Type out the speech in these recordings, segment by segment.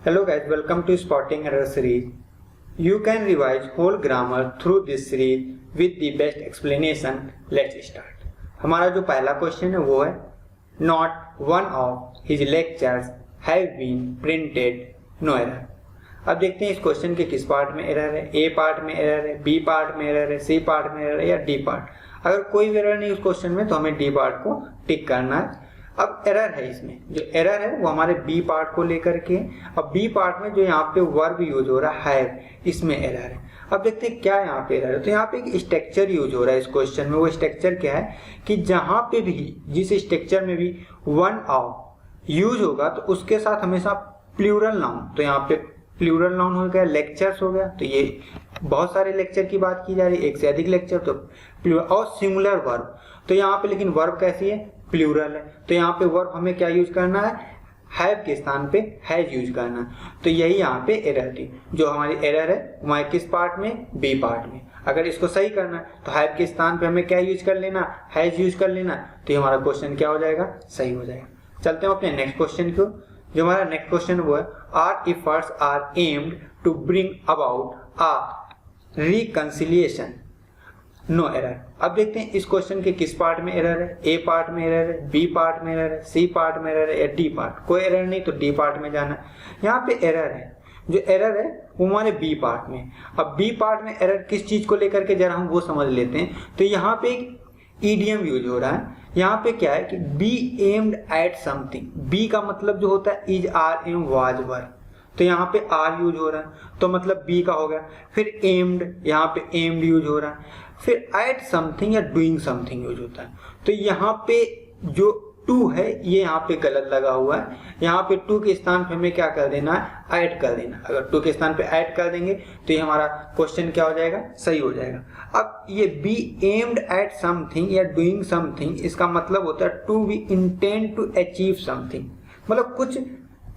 Hello guys, welcome to Spotting Error series. You can revise whole grammar through this series with the best explanation. Let's start. हमारा जो पहला question है वो है Not one of his lectures have been printed. No error. अब देखते हैं इस क्वेश्चन के किस पार्ट में एरर है. ए पार्ट में एरर है, बी पार्ट में एरर है, सी पार्ट में एरर है या डी पार्ट. अगर कोई भी एरर नहीं उस क्वेश्चन में तो हमें डी पार्ट को टिक करना है. अब एरर है इसमें, जो एरर है वो हमारे बी पार्ट को लेकर के. अब बी पार्ट में जो यहाँ पे वर्ब यूज हो रहा है इसमें एरर है. अब देखते हैं क्या यहाँ पे एरर है. तो यहाँ पे एक स्ट्रक्चर यूज हो रहा है इस क्वेश्चन में. वो स्ट्रक्चर क्या है कि जहां पे भी जिस स्ट्रक्चर में भी वन ऑफ यूज होगा तो उसके साथ हमेशा प्लूरल नाउन. तो यहाँ पे प्लूरल नाउन हो गया, लेक्चर्स हो गया. तो ये बहुत सारे लेक्चर की बात की जा रही है, एक से अधिक लेक्चर. तो प्लूरल और सिंगुलर वर्ब. तो यहाँ पे लेकिन वर्ब कैसी है, प्लूरल है. तो यहाँ पे वर्ब हमें क्या यूज करना है, हैव के स्थान पे हैज यूज करना. तो यही यहाँ पे एरर थी. जो हमारी एरर है हमारे किस पार्ट में, बी पार्ट में. अगर इसको सही करना है तो हैव के स्थान पे हमें क्या यूज कर लेना, हैज यूज कर लेना. तो ये हमारा क्वेश्चन क्या हो जाएगा, सही हो जाएगा. चलते हैं अपने नेक्स्ट क्वेश्चन को. जो हमारा नेक्स्ट क्वेश्चन वो है are efforts are aimed to bring about a reconciliation. No error. अब देखते हैं इस क्वेश्चन के किस पार्ट में एरर है. ए पार्ट में एरर है, बी पार्ट में एरर है, सी पार्ट में एरर है या डी पार्ट. कोई एरर नहीं तो डी पार्ट में जाना है. यहाँ पे एरर है, जो एरर है वो हमारे बी पार्ट में. अब बी पार्ट में एरर किस चीज को लेकर के जरा हम वो समझ लेते हैं. तो यहाँ पे एक ईडियम यूज हो रहा है. यहाँ पे क्या है कि be aimed at something. Be का मतलब जो होता है is are am was were. तो यहाँ पे आर यूज हो रहा है तो मतलब बी का हो गया. फिर एम्ड, यहाँ पे एम्ड यूज हो रहा है. फिर एट समथिंग या डूइंग समथिंग यूज होता है. तो यहाँ पे जो टू है ये यहाँ पे गलत लगा हुआ है. यहाँ पे टू के स्थान पे हमें क्या कर देना है, ऐड कर देना. अगर टू के स्थान पे ऐड कर देंगे तो ये हमारा क्वेश्चन क्या हो जाएगा, सही हो जाएगा. अब ये बी एम्ड एट समथिंग या डूइंग समथिंग, इसका मतलब होता है to be intend to achieve something. मतलब कुछ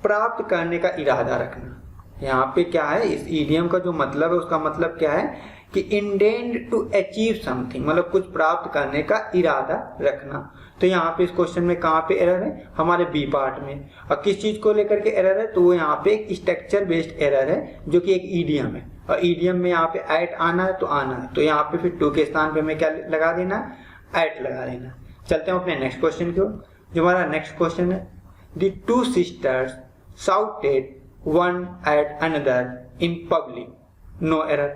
प्राप्त करने का इरादा रखना. यहाँ पे क्या है, इस ईडियम का जो मतलब है उसका मतलब क्या है कि इंटेंड टू अचीव समथिंग, मतलब कुछ प्राप्त करने का इरादा रखना. तो यहाँ पे इस क्वेश्चन में कहाँ पे एरर है, हमारे बी पार्ट में. और किस चीज को लेकर के एरर है, तो वो यहाँ पे एक स्ट्रक्चर बेस्ड एरर है जो कि एक ईडियम है. और ईडियम में यहाँ पे एट आना है तो आना है. तो यहाँ पे फिर टू के स्थान पे हमें क्या लगा देना है, एट लगा देना. चलते हैं अपने नेक्स्ट क्वेश्चन की ओर. जो हमारा नेक्स्ट क्वेश्चन है the two sisters shouted one at another in public. No error.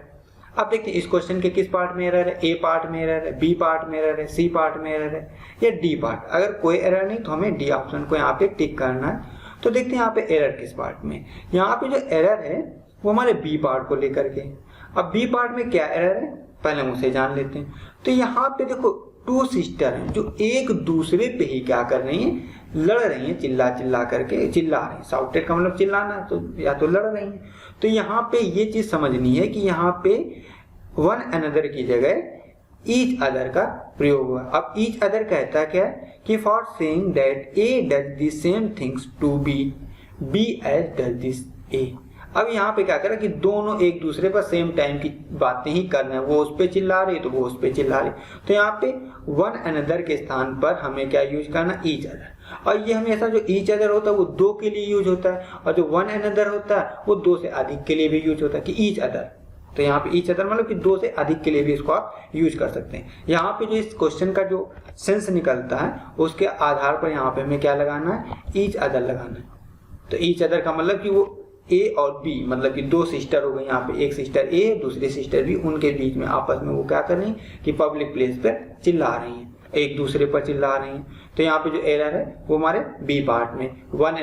अब देखते हैं इस क्वेश्चन के किस पार्ट में एरर है. ए पार्ट में एरर है, बी पार्ट में एरर है, सी पार्ट में एरर है या डी पार्ट. अगर कोई एरर नहीं तो हमें डी ऑप्शन को यहाँ पे टिक करना है. तो देखते हैं यहाँ पे एरर किस पार्ट में. यहाँ पे जो एरर है वो हमारे बी पार्ट को लेकर के. अब बी पार्ट में क्या एरर है पहले हम उसे जान लेते हैं. तो यहाँ पे देखो टू सिस्टर हैं जो एक दूसरे पे ही क्या कर रही हैं, लड़ रही हैं. चिल्ला चिल्ला करके चिल्ला रही हैं. साउटेड का मतलब चिल्लाना, तो या तो लड़ रही हैं. तो यहाँ पे ये चीज समझनी है कि यहाँ पे वन अनदर की जगह ईच अदर का प्रयोग हुआ. अब ईच अदर कहता क्या है कि for saying that A does the same things to be as does this A. अब यहाँ पे क्या करा कि दोनों एक दूसरे पर सेम टाइम की बातें ही कर रहे हैं. वो उस पे चिल्ला रही तो वो उस पे चिल्ला रही. तो यहाँ पे वन अनदर के स्थान पर हमें क्या यूज करना, ईच अदर. और ये हमेशा जो ईच अदर होता है वो दो के लिए यूज होता है, और जो वन अनदर होता है वो दो से अधिक के लिए भी यूज होता है कि ईच अदर. तो यहाँ पे ईच अदर मतलब कि दो से अधिक के लिए भी इसको आप यूज कर सकते हैं. यहाँ पे जो इस क्वेश्चन का जो सेंस निकलता है उसके आधार पर यहाँ पे हमें क्या लगाना है, ईच अदर लगाना है. तो ईच अदर का मतलब कि वो ए और बी, मतलब कि दो सिस्टर हो गई. यहाँ पे एक सिस्टर ए, दूसरी सिस्टर बी, उनके बीच में आपस में वो क्या कर रही है कि पब्लिक प्लेस पर चिल्ला रही हैं, एक दूसरे पर चिल्ला रही हैं. तो यहाँ पे जो एरर है वो हमारे बी पार्ट में वन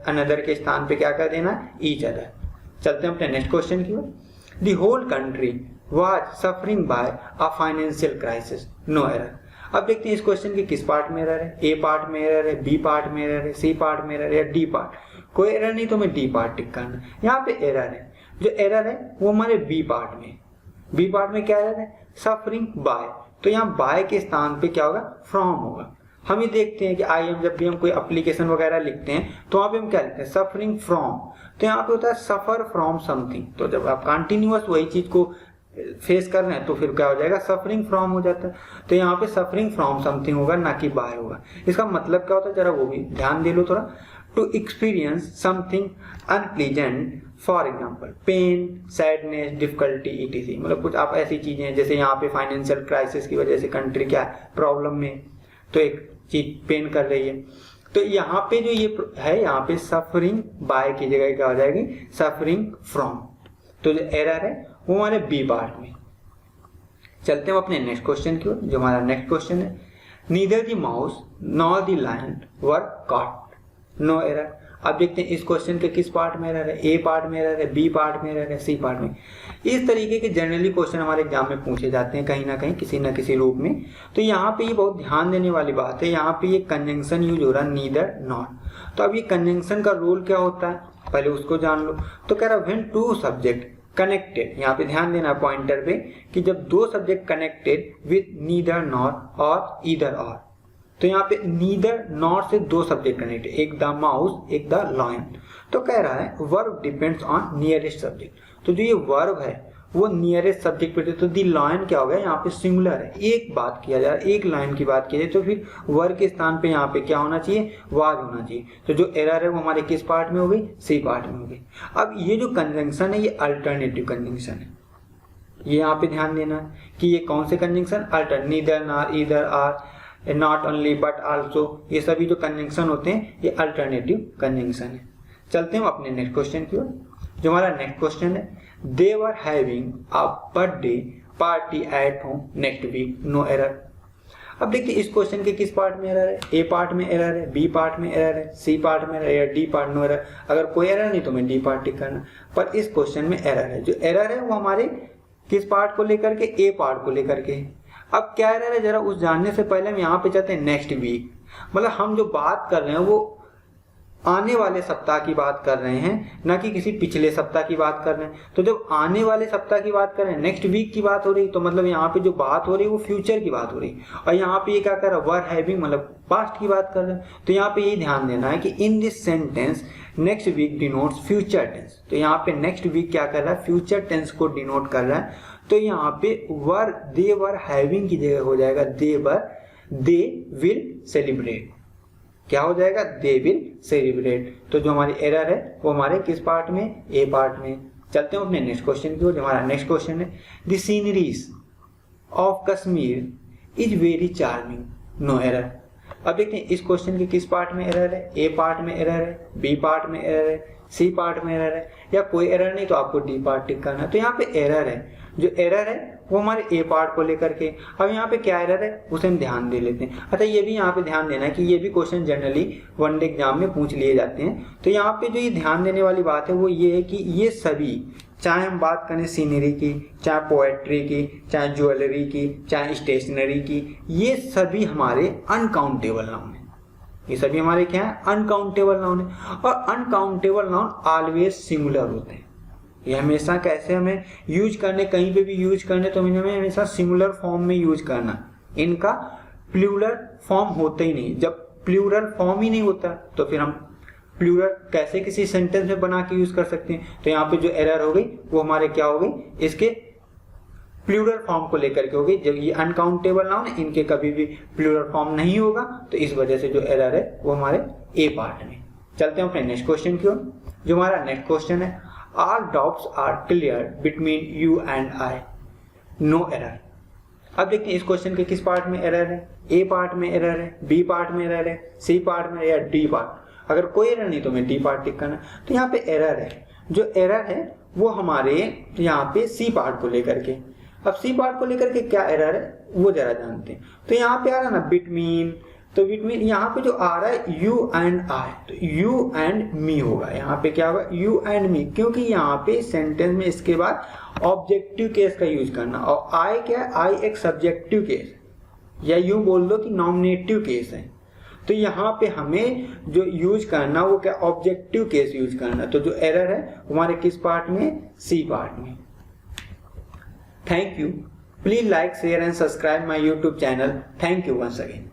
अनदर के स्थान पे क्या कर देना, ईच अदर. चलते हैं अपने नेक्स्ट क्वेश्चन की ओर. The whole country was suffering by a financial crisis. No error. अब देखते हैं इस क्वेश्चन के किस पार्ट में एरर है. ए पार्ट में एरर है, बी पार्ट में एरर है, सी पार्ट में एरर है या डी पार्ट. कोई एरर नहीं तो हमें डी पार्ट टिक करना. यहाँ पे एरर है, जो एरर है वो हमारे बी पार्ट में. बी पार्ट में क्या एरर है, सफरिंग बाय. तो यहाँ बाय के स्थान पे क्या होगा, फ्रॉम होगा. हम ये देखते हैं कि जब भी हम कोई एप्लीकेशन वगैरह लिखते हैं तो वहां पे हम क्या लिखते हैं, सफरिंग फ्रॉम. तो यहाँ पे होता है सफर फ्रॉम समथिंग. तो जब आप कंटिन्यूअस वही चीज को फेस कर रहे हैं तो फिर क्या हो जाएगा, सफरिंग फ्रॉम हो जाता है. तो यहाँ पे सफरिंग फ्रॉम समथिंग होगा, ना कि बाय होगा. इसका मतलब क्या होता है जरा वो भी ध्यान दे लो थोड़ा. To experience something unpleasant, for example pain, sadness, difficulty etc. मतलब कुछ आप ऐसी चीजें हैं, जैसे यहाँ पे फाइनेंशियल क्राइसिस की वजह से कंट्री क्या है, प्रॉब्लम में, तो एक चीज पेन कर रही है। तो यहाँ पे जो ये है, यहाँ पे सफरिंग बाय की जगह क्या हो जाएगी, सफरिंग फ्रॉम। तो जो एरर है वो हमारे बी पार्ट में। चलते हैं अपने नेक्स्ट क्वेश्चन की ओर। जो हमारा नेक्स्ट क्वेश्चन है, neither the mouse nor the lion were caught, no error. अब देखते हैं इस क्वेश्चन के किस पार्ट में एरर है, ए पार्ट में एरर है, बी पार्ट में एरर है, सी पार्ट में। इस तरीके के जनरली क्वेश्चन हमारे एग्जाम में पूछे जाते हैं कहीं ना कहीं, किसी ना किसी रूप में। तो यहाँ पे ये बहुत ध्यान देने वाली बात है, यहाँ पे ये कंजंक्शन यूज हो रहा है, नीदर नॉर। तो अब ये कंजंक्शन का रूल क्या होता है, पहले उसको जान लो। तो कह रहा व्हेन टू सब्जेक्ट कनेक्टेड, यहाँ पे ध्यान देना पॉइंटर पे कि जब दो subject connected with neither nor और ईदर और। तो यहाँ पे नीदर नॉर से दो सब्जेक्ट कनेक्टेड, एक द माउस एक द लायन। तो कह रहा है verb depends on nearest subject. तो जो ये वर्ब है वो नियरेस्ट सब्जेक्ट पे, तो दी लायन क्या हो गया, यहाँ पे सिंगुलर है, एक बात किया जा रहा है, एक लाइन की बात की जाए, तो फिर वर्ब के स्थान पे यहाँ पे क्या होना चाहिए, वाज होना चाहिए। तो जो एरर है वो हमारे किस पार्ट में हो गई, सी पार्ट में हो गई। अब ये जो कंजंक्शन है ये अल्टरनेटिव कंजंक्शन है, ये यहाँ पे ध्यान देना कि ये कौन से conjunction, alter, neither nor either or, not only but also, ये सभी जो कंजंक्शन होते हैं ये अल्टरनेटिव कंजंक्शन है। चलते हैं अपने नेक्स्ट क्वेश्चन की ओर। जो हमारा नेक्स्ट क्वेश्चन है, they were having a birthday party at home next week, no error. अब देखिए इस क्वेश्चन के किस पार्ट में एरर है, ए पार्ट में एरर है, बी पार्ट में एरर है, सी पार्ट में एरर है, या डी पार्ट, नो एरर। अगर कोई एरर नहीं तो मैं डी पार्ट टिक करना, पर इस क्वेश्चन में एरर है। जो एरर है वो हमारे किस पार्ट को लेकर के, ए पार्ट को लेकर के। अब क्या एरर है, जरा उस जानने से पहले हम यहाँ पे चाहते हैं नेक्स्ट वीक। मतलब हम जो बात कर रहे हैं वो आने वाले सप्ताह की बात कर रहे हैं, ना कि किसी पिछले सप्ताह की बात कर रहे हैं। तो जब आने वाले सप्ताह की बात कर रहे हैं, नेक्स्ट वीक की बात हो रही, तो मतलब यहाँ पे जो बात हो रही है वो फ्यूचर की बात हो रही। और यहाँ पे ये क्या कर रहा है, वर हैविंग, मतलब पास्ट की बात कर रहे हैं। तो यहाँ पे ये ध्यान देना है कि in this sentence next week denotes future tense. तो यहाँ पे नेक्स्ट वीक क्या कर रहा है, फ्यूचर टेंस को डिनोट कर रहा है। तो यहाँ पे वर, दे वर हैविंग की जगह हो जाएगा दे विल सेलिब्रेट। क्या हो जाएगा, दे विल सेलिब्रेट। तो जो हमारी एरर है वो हमारे किस पार्ट में, ए पार्ट में। चलते हैं अपने नेक्स्ट क्वेश्चन की ओर। जो हमारा नेक्स्ट क्वेश्चन है, the sceneries of Kashmir is very charming, no error. अब देखते हैं इस क्वेश्चन के किस पार्ट में एरर है, ए पार्ट में एरर है, बी पार्ट में एरर है, सी पार्ट में एरर है, या कोई एरर नहीं तो आपको डी पार्ट टिक करना है। तो यहाँ पे एरर है, जो एरर है वो हमारे ए पार्ट को लेकर के। अब यहाँ पे क्या एरर है उसे हम ध्यान दे लेते हैं। अच्छा ये भी यहाँ पे ध्यान देना है कि ये भी क्वेश्चन जनरली वनडे एग्जाम में पूछ लिए जाते हैं। तो यहाँ पे जो ये ध्यान देने वाली बात है वो ये है कि ये सभी, चाहे हम बात करें सीनरी की, चाहे पोएट्री की, चाहे ज्वेलरी की, चाहे स्टेशनरी की, ये सभी हमारे अनकाउंटेबल नाउन है। ये सभी हमारे क्या है, अनकाउंटेबल नाउन है। और अनकाउंटेबल नाउन ऑलवेज सिंगुलर होते हैं। ये हमेशा कैसे हमें यूज करने, कहीं पे भी यूज करने तो हमें हमेशा सिंगुलर फॉर्म में यूज करना, इनका प्लूरल फॉर्म होता ही नहीं। जब प्लूरल फॉर्म ही नहीं होता तो फिर हम प्लूरल कैसे किसी सेंटेंस में बना के यूज कर सकते हैं। तो यहाँ पे जो एरर हो गई वो हमारे क्या हो गई, इसके प्लूरल फॉर्म को लेकर के हो गई। जब ये अनकाउंटेबल नाउन है, इनके कभी भी प्लूरल फॉर्म नहीं होगा, तो इस वजह से जो एरर है वो हमारे ए पार्ट में। चलते हैं अपने नेक्स्ट क्वेश्चन की ओर। जो हमारा नेक्स्ट क्वेश्चन है, all doubts are clear between you and I, no error। अब देखते हैं इस क्वेश्चन के किस पार्ट में एरर है, ए पार्ट में एरर है, बी पार्ट में एरर है, सी पार्ट में या डी पार्ट। अगर कोई एरर नहीं तो मैं डी पार्ट टिक करना। तो यहाँ पे एरर है, जो एरर है वो हमारे यहाँ पे सी पार्ट को लेकर के। अब सी पार्ट को लेकर के क्या एरर है वो जरा जानते हैं। तो यहाँ पे आ रहा है ना बिटवीन, तो बिटवीन यहाँ पे जो आ रहा है यू एंड आई, तो यू एंड मी होगा। यहाँ पे क्या होगा, यू एंड मी, क्योंकि यहाँ पे सेंटेंस में इसके बाद ऑब्जेक्टिव केस का यूज करना। और आई क्या है, आई एक सब्जेक्टिव केस, या यूं बोल दो कि नॉमिनेटिव केस है। तो यहाँ पे हमें जो यूज करना वो क्या, ऑब्जेक्टिव केस यूज करना। तो जो एरर है हमारे किस पार्ट में, सी पार्ट में। Thank you. Please like, share and subscribe my YouTube channel. Thank you once again.